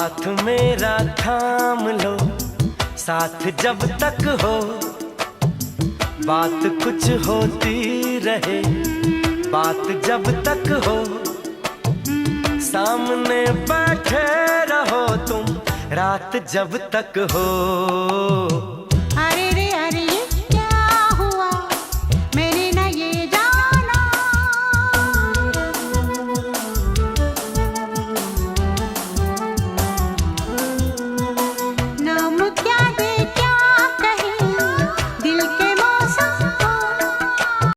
हाथ मेरा थाम लो, साथ जब तक हो, बात कुछ होती रहे, बात जब तक हो। सामने बैठे रहो तुम, रात जब तक हो।